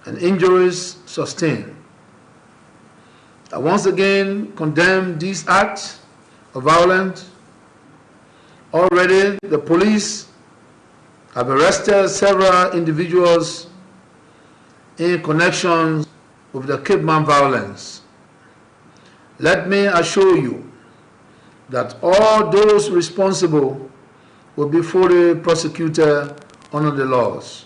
and injuries sustained. I once again condemn these acts of violence. Already, the police have arrested several individuals in connection with the Cape Man violence. Let me assure you that all those responsible will be fully prosecuted under the laws.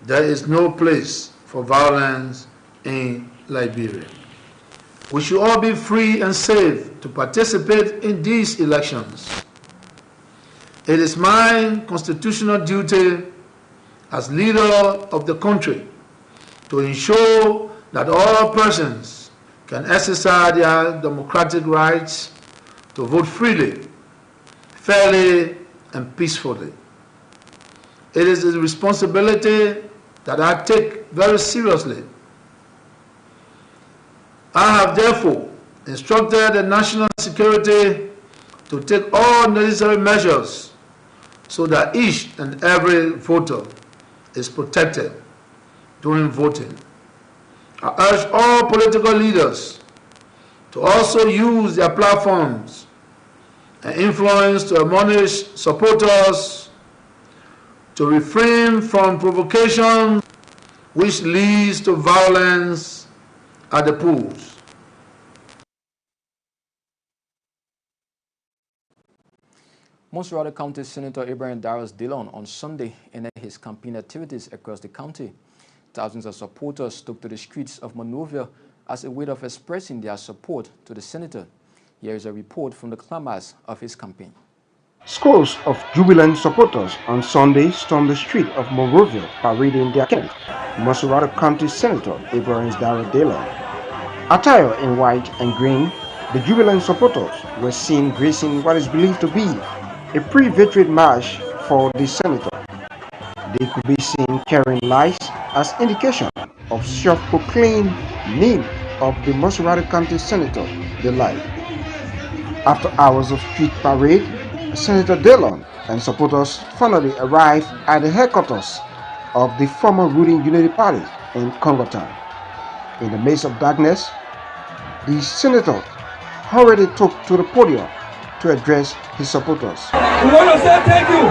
There is no place for violence in Liberia. We should all be free and safe to participate in these elections. It is my constitutional duty as leader of the country to ensure that all persons can exercise their democratic rights to vote freely, fairly, and peacefully. It is a responsibility that I take very seriously. I have therefore instructed the national security to take all necessary measures so that each and every voter is protected during voting. I urge all political leaders to also use their platforms and influence to admonish supporters to refrain from provocation which leads to violence at the polls. Montserrado County Senator Abraham Dillon on Sunday ended his campaign activities across the county. Thousands of supporters took to the streets of Monrovia as a way of expressing their support to the senator. Here is a report from the climax of his campaign. Scores of jubilant supporters on Sunday stormed the street of Monrovia parading their candidate, Montserrado County Senator Abraham Dillon. Attired in white and green, the jubilant supporters were seen gracing what is believed to be a pre-victory march for the senator. They could be seen carrying lights as indication of self-proclaimed name of the Montserrado County Senator, the light. After hours of street parade, Senator Dillon and supporters finally arrived at the headquarters of the former ruling Unity Party in Congotown. In the midst of darkness, the senator hurriedly took to the podium to address his supporters. We want to say thank you.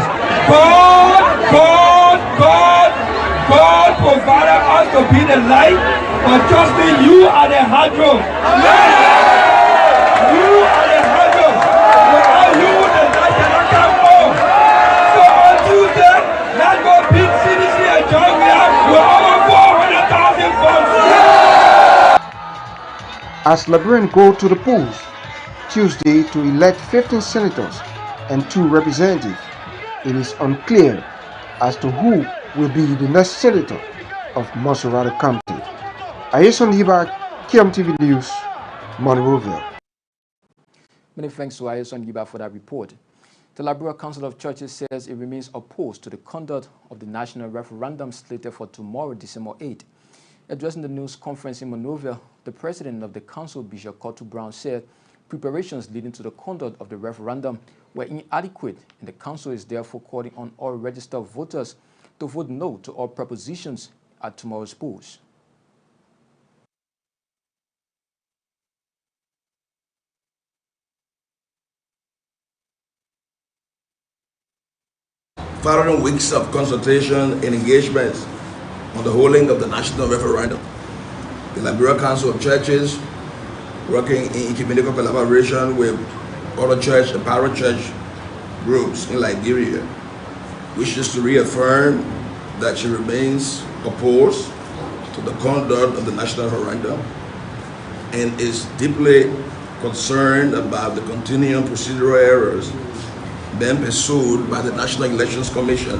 God provided us to be the light, but trust me, you are the hydro. You are the hydro. Without you, the light cannot come on. So on Tuesday, let's go beat CDC and join me up with over 400,000 votes. As Liberians go to the polls Tuesday to elect 15 senators and 2 representatives, it is unclear as to who will be the next senator of Montserrado County. Ayeson Nimba, KMTV News, Monrovia. Many thanks to Ayeson Nimba for that report. The Liberia Council of Churches says it remains opposed to the conduct of the national referendum slated for tomorrow, December 8. Addressing the news conference in Monrovia, the president of the council, Bishop Kotu Brown, said preparations leading to the conduct of the referendum were inadequate, and the council is therefore calling on all registered voters to vote no to all propositions at tomorrow's polls. Following weeks of consultation and engagements on the holding of the national referendum, the Liberia Council of Churches, working in ecumenical collaboration with other church and parachurch groups in Liberia, wishes to reaffirm that she remains opposed to the conduct of the national referendum and is deeply concerned about the continuing procedural errors being pursued by the National Elections Commission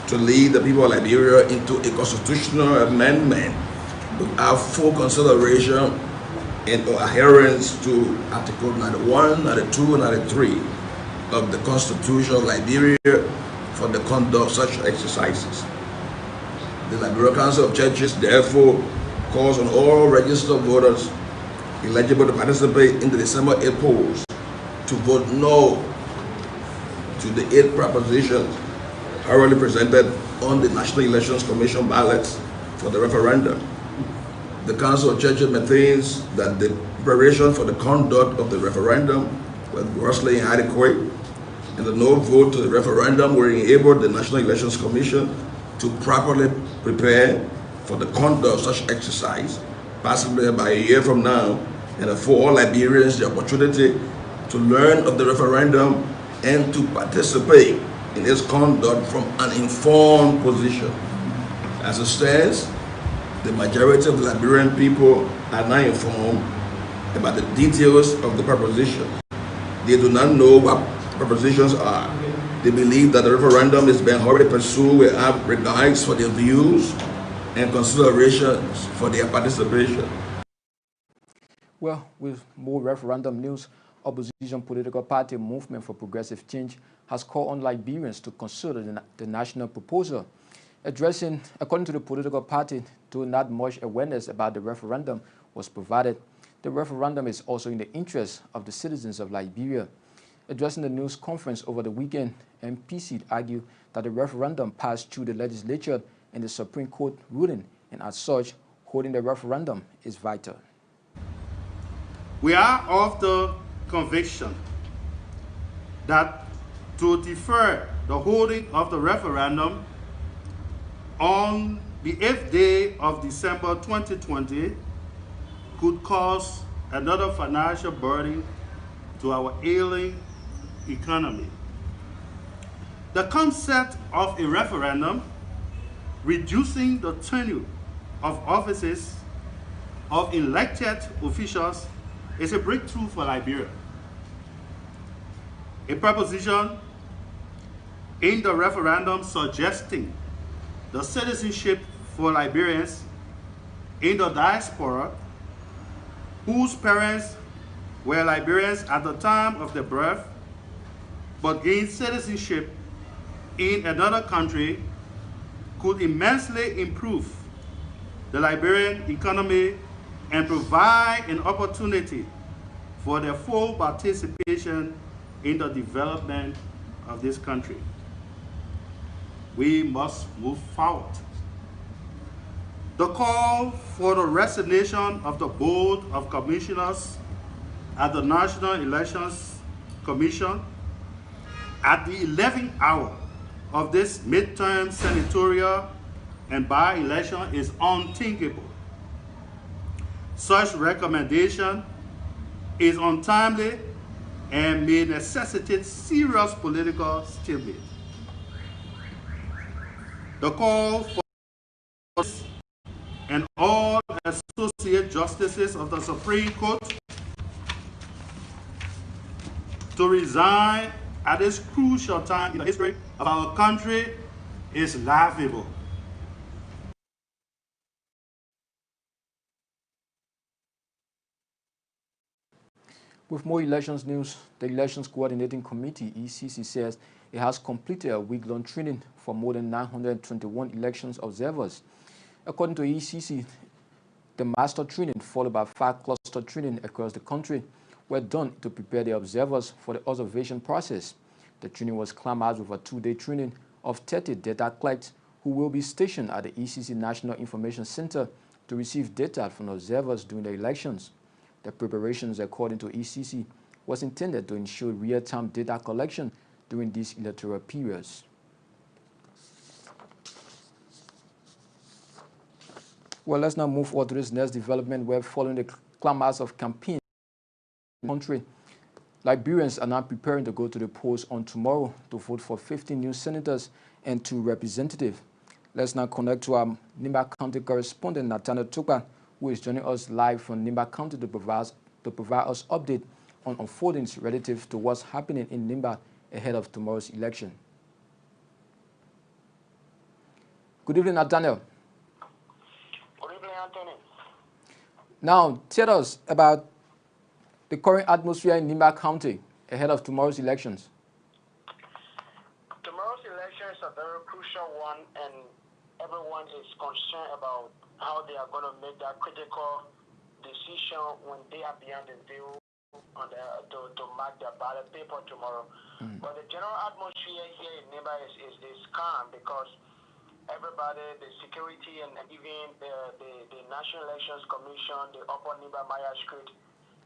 to lead the people of Liberia into a constitutional amendment without full consideration and adherence to Article 91, 92, and 93 of the Constitution of Liberia for the conduct of such exercises. The Liberia Council of Churches therefore calls on all registered voters eligible to participate in the December 8 polls to vote no to the 8 propositions already presented on the National Elections Commission ballots for the referendum. The Council of Churches maintains that the preparation for the conduct of the referendum was grossly inadequate, and the no vote to the referendum will enable the National Elections Commission to properly prepare for the conduct of such exercise, possibly by a year from now, and afford all Liberians the opportunity to learn of the referendum and to participate in its conduct from an informed position. As it stands, the majority of the Liberian people are not informed about the details of the proposition. They do not know what propositions are. They believe that the referendum is being already pursued without regards for their views and considerations for their participation. Well, with more referendum news, opposition political party Movement for Progressive Change has called on Liberians to consider the national proposal. According to the political party, though not much awareness about the referendum was provided, the referendum is also in the interest of the citizens of Liberia. Addressing the news conference over the weekend, MPC argued that the referendum passed through the legislature and the Supreme Court ruling, and as such, holding the referendum is vital. We are of the conviction that to defer the holding of the referendum on the 8th day of December 2020 could cause another financial burden to our ailing economy. The concept of a referendum reducing the tenure of offices of elected officials is a breakthrough for Liberia. A proposition in the referendum suggesting the citizenship for Liberians in the diaspora whose parents were Liberians at the time of their birth but gained citizenship in another country could immensely improve the Liberian economy and provide an opportunity for their full participation in the development of this country. We must move forward. The call for the resignation of the Board of Commissioners at the National Elections Commission at the 11th hour of this midterm senatorial and by-election is unthinkable. Such recommendation is untimely and may necessitate serious political stalemate. The call for and all associate justices of the Supreme Court to resign at this crucial time in the history of our country is laughable. With more elections news, the Elections Coordinating Committee, ECC, says it has completed a week-long training for more than 921 elections observers. According to ECC, the master training, followed by 5 cluster training across the country, were done to prepare the observers for the observation process. The training was clamored with a 2-day training of 30 data clerks who will be stationed at the ECC National Information Center to receive data from observers during the elections. The preparations, according to ECC, was intended to ensure real-time data collection during these electoral periods. Well, let's now move on to this next development where, following the clamors of campaign in the country, Liberians are now preparing to go to the polls on tomorrow to vote for 15 new senators and 2 representatives. Let's now connect to our Nimba County correspondent, Nathaniel Tukpa, who is joining us live from Nimba County to provide us update on unfoldings relative to what's happening in Nimba ahead of tomorrow's election. Good evening, Nathaniel. Good evening, Anthony. Now, tell us about the current atmosphere in Nimba County ahead of tomorrow's elections. Tomorrow's election is a very crucial one, and everyone is concerned about how they are going to make that critical decision when they are beyond the veil on to mark their ballot paper tomorrow. But the general atmosphere here in Nimba is calm because everybody, the security, and even the National Elections Commission, the Upper Nimba Street,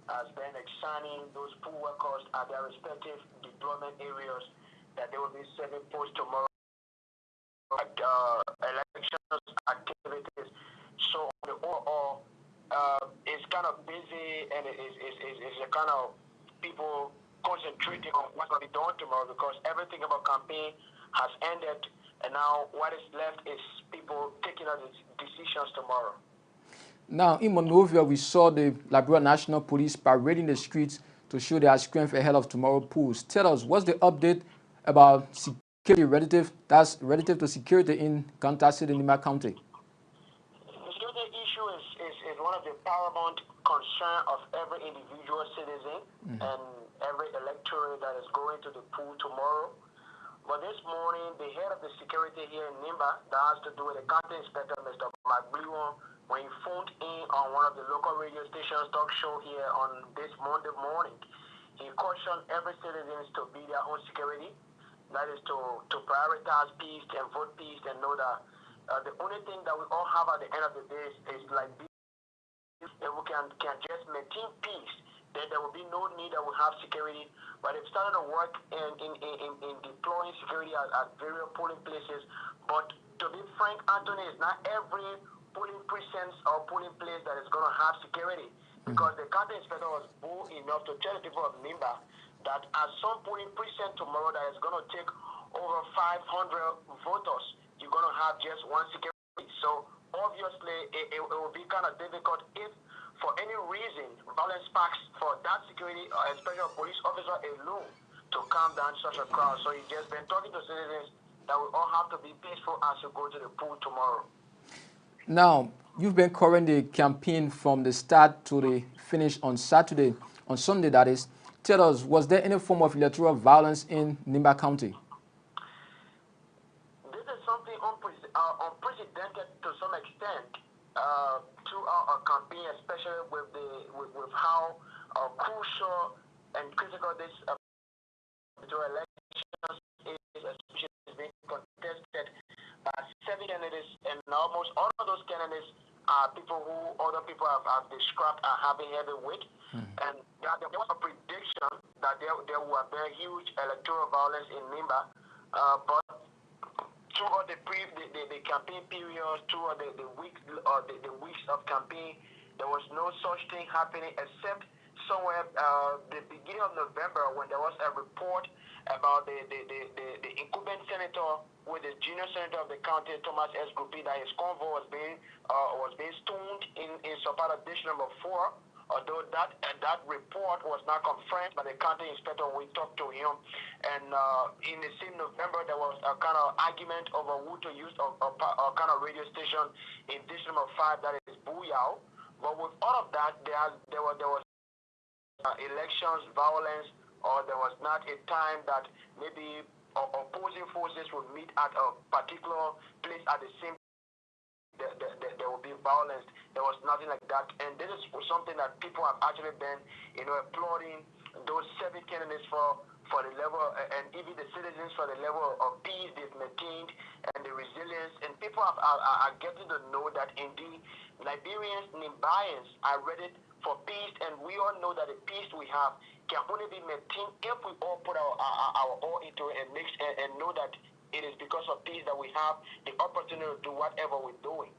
has been assigning those pool workers at their respective deployment areas that they will be serving post tomorrow at elections activities. So the overall, it's kind of busy, and it's a kind of people concentrating on what's going to be done tomorrow, because everything about campaign has ended, and now what is left is people taking out the decisions tomorrow. Now, in Monrovia, we saw the Liberia National Police parading the streets to show their strength ahead of tomorrow polls. Tell us, what's the update about security relative to security in Kanta City, Nimba County? The security issue is one of the paramount concern of every individual citizen and every electorate that is going to the poll tomorrow. But this morning, the head of the security here in Nimba, that has to do with the county inspector, Mr. McBlewan, when he phoned in on one of the local radio stations talk show here on this Monday morning, he cautioned every citizen to be their own security. That is to prioritize peace and vote peace, and know that the only thing that we all have at the end of the day is like this. If we can just maintain peace, then there will be no need that we have security. But they've started to work in deploying security at various polling places. But to be frank, Anthony, it's not every polling precincts or polling place that is going to have security, because the county inspector was bold enough to tell the people of Nimba that at some polling precinct tomorrow that is going to take over 500 voters, you're going to have just one security. So obviously it will be kind of difficult if for any reason violence sparks for that security, especially a police officer alone, to calm down such a crowd. So he's just been talking to citizens that we all have to be peaceful as we go to the poll tomorrow. Now, you've been covering the campaign from the start to the finish on Sunday, that is. Tell us, was there any form of electoral violence in Nimba County? This is something unprecedented to some extent throughout our campaign, especially with how crucial and critical this elections is, especially being contested by 7 candidates, and almost all of those candidates are people who other people have described are having heavy weight. And there was a prediction that there will be huge electoral violence in Nimba, but throughout the campaign period, throughout the weeks of campaign, there was no such thing happening, except somewhere the beginning of November, when there was a report about the incumbent senator with the junior senator of the county, Thomas S. Grupi, that his convoy was being stoned in support of dish number 4. Although that report was not confirmed by the county inspector, we talked to him, and in the same November there was a kind of argument over who to use a kind of radio station in dish number 5, that is Booyah. But with all of that, there was elections violence, or there was not a time that maybe opposing forces would meet at a particular place at the same time. There will be violence. There was nothing like that, and this is something that people have actually been, applauding those 7 candidates for the level, and even the citizens for the level of peace they've maintained and the resilience. And people are getting to know that indeed Liberians, Nimbayans are ready for peace, and we all know that the peace we have can only be maintained if we all put our all into it and know that it is because of peace that we have the opportunity to do whatever we're doing.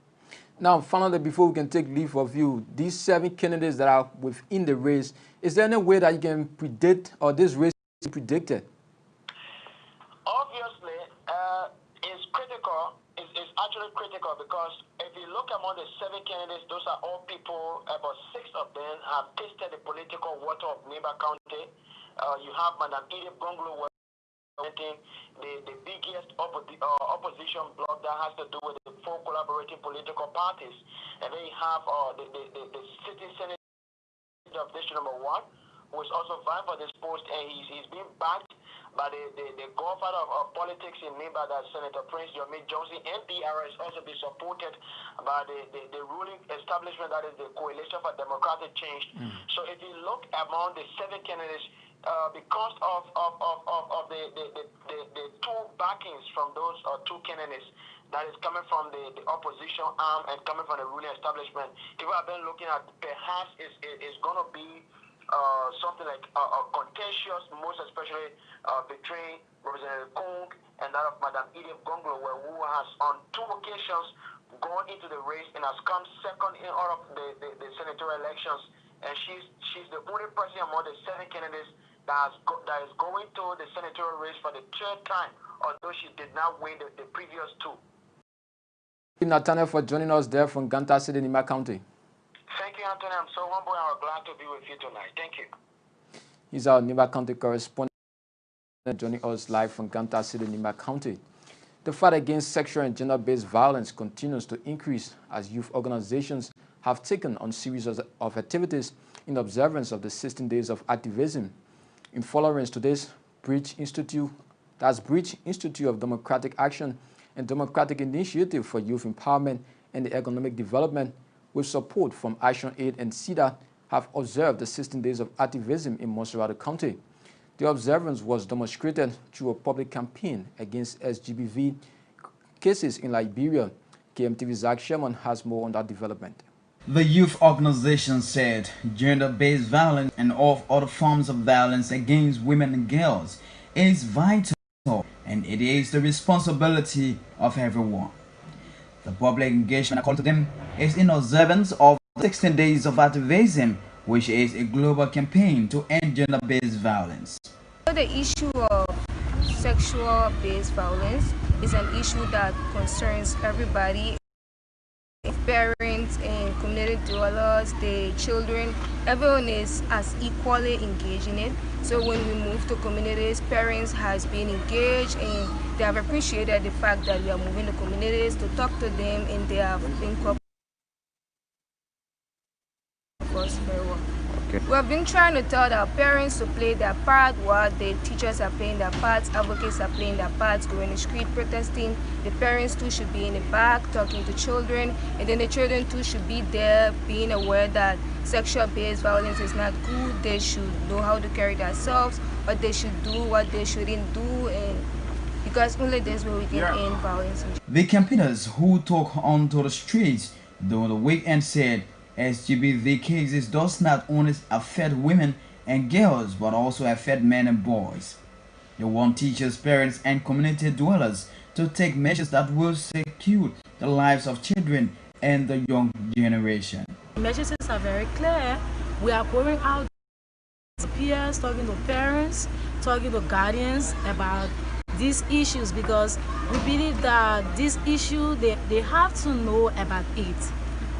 Now, finally, before we can take leave of you, these 7 candidates that are within the race, is there any way that you can predict, or this race is predicted? Obviously, it's critical. It's actually critical, because if you look among the 7 candidates, those are all people, about 6 of them have tasted the political water of Nimba County. You have Madam Edith Gonglo, the biggest opposition bloc that has to do with the 4 collaborating political parties. And then you have the sitting senator of district number 1, who is also vying for this post, and he's being backed by the godfather of politics in Nimba, that Senator Prince Yomi Johnson. NPR is also being supported by the ruling establishment, that is the Coalition for Democratic Change. So if you look among the 7 candidates, because of the 2 backings from those 2 candidates, that is coming from the opposition arm and coming from the ruling establishment. People have been looking at perhaps it's going to be something like a contentious, most especially between Representative Kong and that of Madam Edith Gonglo, who has on 2 occasions gone into the race and has come second in all of the senatorial elections. And she's the only person among the 7 candidates that is going to the senatorial race for the 3rd time, although she did not win the previous 2. Nathaniel, for joining us there from Ganta City, Nimba County. Thank you, Anthony. I'm so humble and I'm glad to be with you tonight. Thank you. He's our Nimba County correspondent joining us live from Ganta City, Nimba County. The fight against sexual and gender-based violence continues to increase as youth organizations have taken on series of activities in observance of the 16 days of activism. In following to this, Bridge Institute of Democratic Action and Democratic Initiative for Youth Empowerment and Economic Development, with support from Action Aid and CEDA, have observed the 16 days of activism in Montserrado County. The observance was demonstrated through a public campaign against SGBV cases in Liberia. KMTV Zach Sherman has more on that development. The youth organization said gender-based violence and all other forms of violence against women and girls is vital, and it is the responsibility of everyone. The public engagement, according to them, is in observance of 16 days of activism, which is a global campaign to end gender-based violence. The issue of sexual-based violence is an issue that concerns everybody. Parents and community dwellers, the children, everyone is as equally engaged in it. So when we move to communities, parents has been engaged and they have appreciated the fact that we are moving to communities to talk to them, and they have been cooperating very well. Okay. We have been trying to tell our parents to play their part while the teachers are playing their parts, advocates are playing their parts, going to the street protesting. The parents too should be in the back talking to children, and then the children too should be there being aware that sexual-based violence is not good. They should know how to carry themselves, what they should do, what they shouldn't do, and because only this way we can end violence. The campaigners who took onto the streets during the weekend said SGBV cases does not only affect women and girls but also affect men and boys. They want teachers, parents and community dwellers to take measures that will secure the lives of children and the young generation. The messages are very clear. We are going out to peers, talking to parents, talking to guardians about these issues, because we believe that this issue, they have to know about it.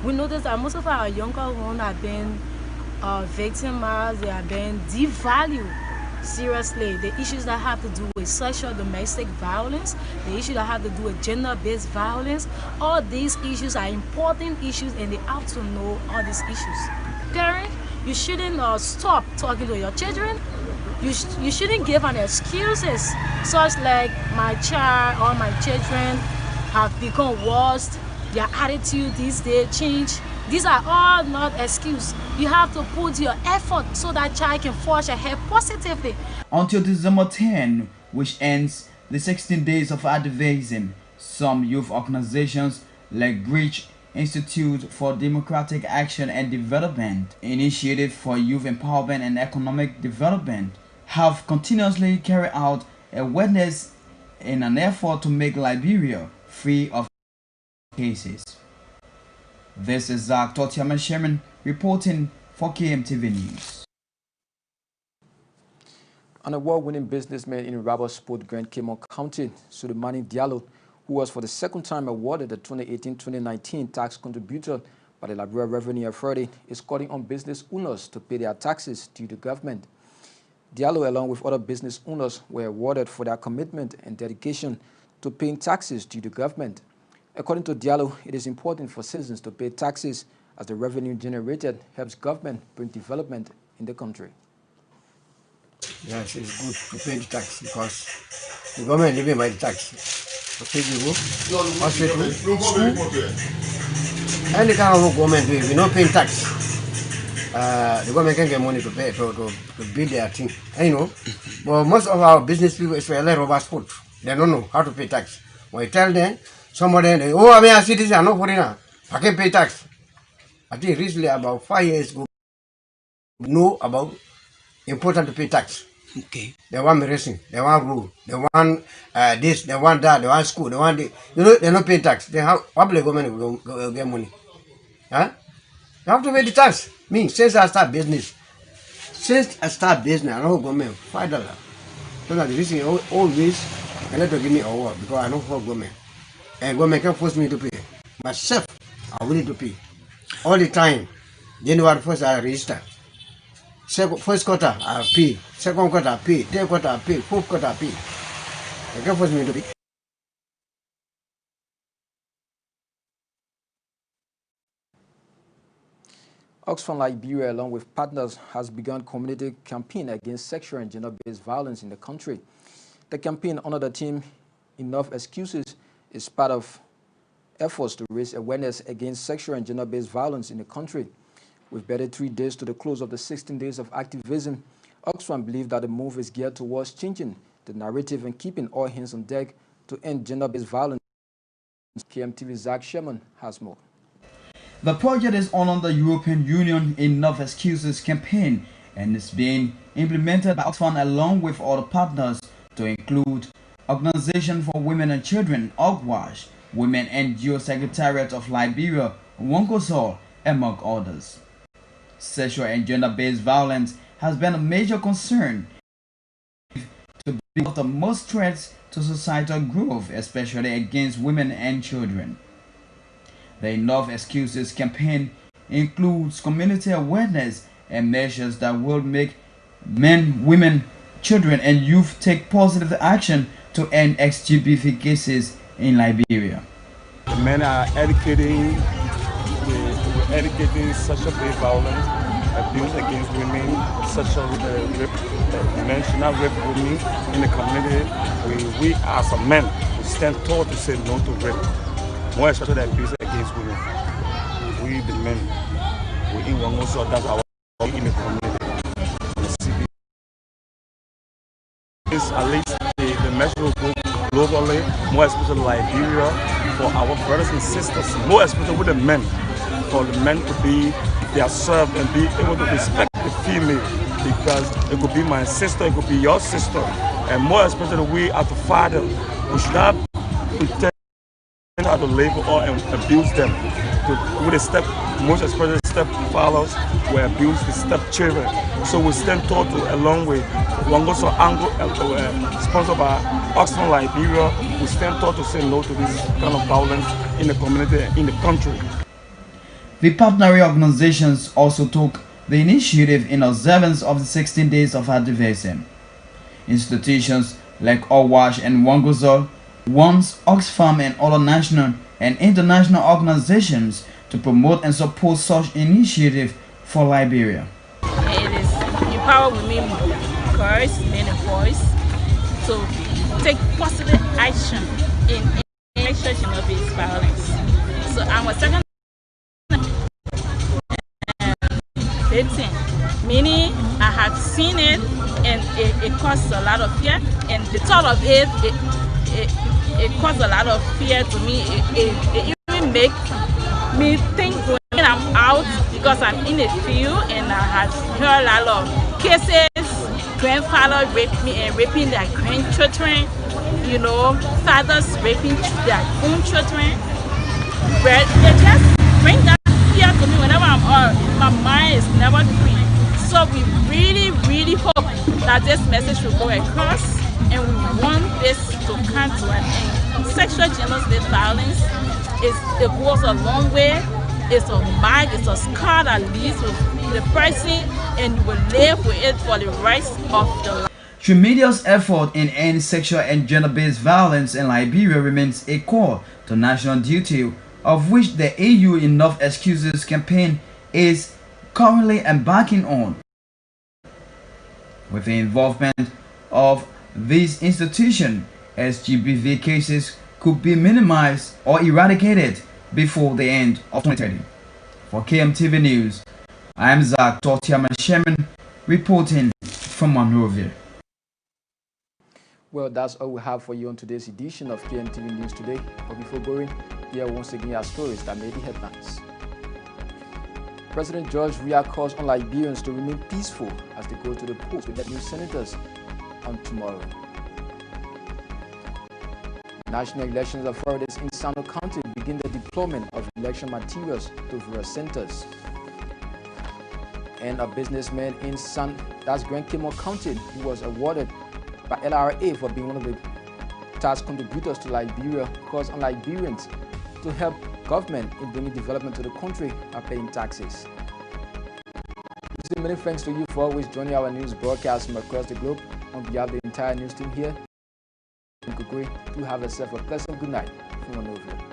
We notice that most of our younger ones have been victimized, they have been devalued. Seriously, the issues that have to do with sexual domestic violence, the issues that have to do with gender-based violence, all these issues are important issues and they have to know all these issues. Parents, you shouldn't stop talking to your children. You shouldn't give an excuses such like my child or my children have become worse. Their attitude these days change. These are all not excuses. You have to put your effort so that child can forge ahead positively. Until December 10, which ends the 16 days of activism, some youth organizations like Bridge Institute for Democratic Action and Development, Initiative for Youth Empowerment and Economic Development, have continuously carried out awareness in an effort to make Liberia free of cases. This is Zach Sherman reporting for KMTV News. An award-winning businessman in Rubber Sport Grand Kimon County, Sulemani Diallo, who was for the second time awarded the 2018-2019 tax contributor by the Liberia Revenue Authority, is calling on business owners to pay their taxes due to government. Diallo, along with other business owners, were awarded for their commitment and dedication to paying taxes due to government. According to Diallo, it is important for citizens to pay taxes as the revenue generated helps government bring development in the country. Yes, it's good to pay the tax because the government living by the tax. To pay the hospital, school, any kind of government do, if you don't pay tax, the government can get money to pay to build their thing. I know, but most of our business people, especially Rubber Sport, they don't know how to pay tax. When you tell them, Somebody, oh, I mean, a citizen, I'm not foreigner. I can pay tax. I think recently, about 5 years ago, know about important to pay tax. Okay. They want racing, they want rule, they want this, they want that, they want school, they want this. You know, they're not paying tax. They have public government will get money. Huh? You have to pay the tax. Me, since I start business, I don't government $5. So that the reason always I let to give me a word because I don't for government. And government can force me to pay. Myself, I willing to pay. All the time. January 1st, I register. First quarter, I pay. Second quarter, I pay. Third quarter, I pay. Fourth quarter, I pay. They can force me to pay. Oxfam Liberia, along with partners, has begun community campaign against sexual and gender-based violence in the country. The campaign under the theme Enough Excuses is part of efforts to raise awareness against sexual and gender-based violence in the country. With better 3 days to the close of the 16 days of activism, Oxfam believes that the move is geared towards changing the narrative and keeping all hands on deck to end gender-based violence. KMTV Zach Sherman has more. The project is under the European Union Enough Excuses campaign and is being implemented by Oxfam along with other partners to include Organization for Women and Children, OGWASH, Women NGO Secretariat of Liberia, Wonkosol, among others. Sexual and gender-based violence has been a major concern to be one of the most threats to societal growth, especially against women and children. The Enough Excuses campaign includes community awareness and measures that will make men, women, children, and youth take positive action to end XGBV cases in Liberia. The men are educating sexual-based violence, abuse against women, sexual rape. Men should not rape women in the community. We as a men, we stand tall to say no to rape, more especially the abuse against women. We the men, we in one also, that's our work in the community. At least the message will go globally, more especially Liberia, for our brothers and sisters, more especially with the men, for the men to be their servant and be able to respect the female, because it could be my sister, it could be your sister, and more especially we as the father, we should not pretend how to label or abuse them. With the step, most especially stepfathers will abuse the stepchildren. So we stand tall to, along with Wangoso Angle, sponsored by Oxfam Liberia, we stand tall to say no to this kind of violence in the community and in the country. The partnering organizations also took the initiative in observance of the 16 days of activism. Institutions like OWASH and Wangozol wants Oxfam and other national and international organizations to promote and support such initiative for Liberia. It is empower women, girls, men and boys to take positive action in sexual-based violence. So I'm a second victim, meaning I have seen it and it causes a lot of fear, and the thought of it caused a lot of fear to me. It even makes me think when I'm out, because I'm in the field and I have heard a lot of cases, grandfather raping their grandchildren, you know, fathers raping their own children. But they just bring that fear to me whenever I'm out. My mind is never free. So we really, really hope that this message will go across, and we want this to come to an end. Sexual gender-based violence it goes a long way. It's a mark, it's a scar that leaves with the person, and you will live with it for the rest of the life. Trimedia's effort in ending sexual and gender-based violence in Liberia remains a core to national duty, of which the AU Enough Excuses campaign is currently embarking on. With the involvement of these institutions, SGBV cases could be minimized or eradicated before the end of 2030. For KMTV News, I am Zach Tortiaman Shemin reporting from Monrovia. Well, that's all we have for you on today's edition of KMTV News Today. But before going, here once again are stories that made the headlines. President George Weah calls on Liberians to remain peaceful as they go to the polls to elect new senators on tomorrow. National Elections Authorities in Sano County begin the deployment of election materials to various centers. And a businessman in Grand Kimon County who was awarded by LRA for being one of the tax contributors to Liberia calls on Liberians to help government in bringing development to the country by paying taxes. Many thanks to you for always joining our news broadcast from across the globe. On behalf of the entire news team here in Kokoi, do have yourself a pleasant good night from Montserrado.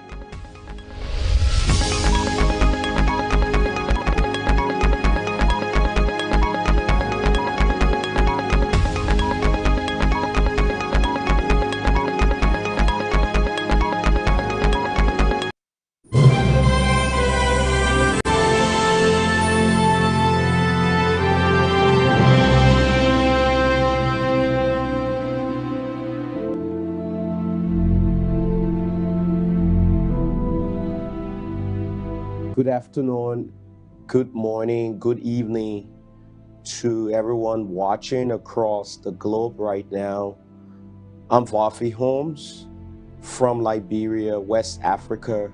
Good afternoon, good morning, good evening to everyone watching across the globe right now. I'm Vafi Holmes from Liberia, West Africa,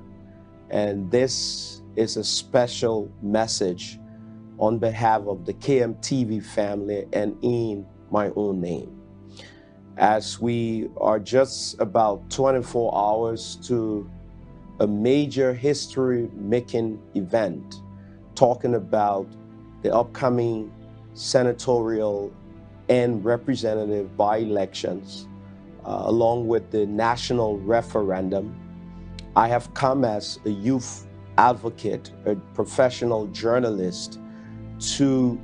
and this is a special message on behalf of the KMTV family and in my own name. As we are just about 24 hours to a major history-making event talking about the upcoming senatorial and representative by-elections, along with the national referendum. I have come as a youth advocate, a professional journalist, to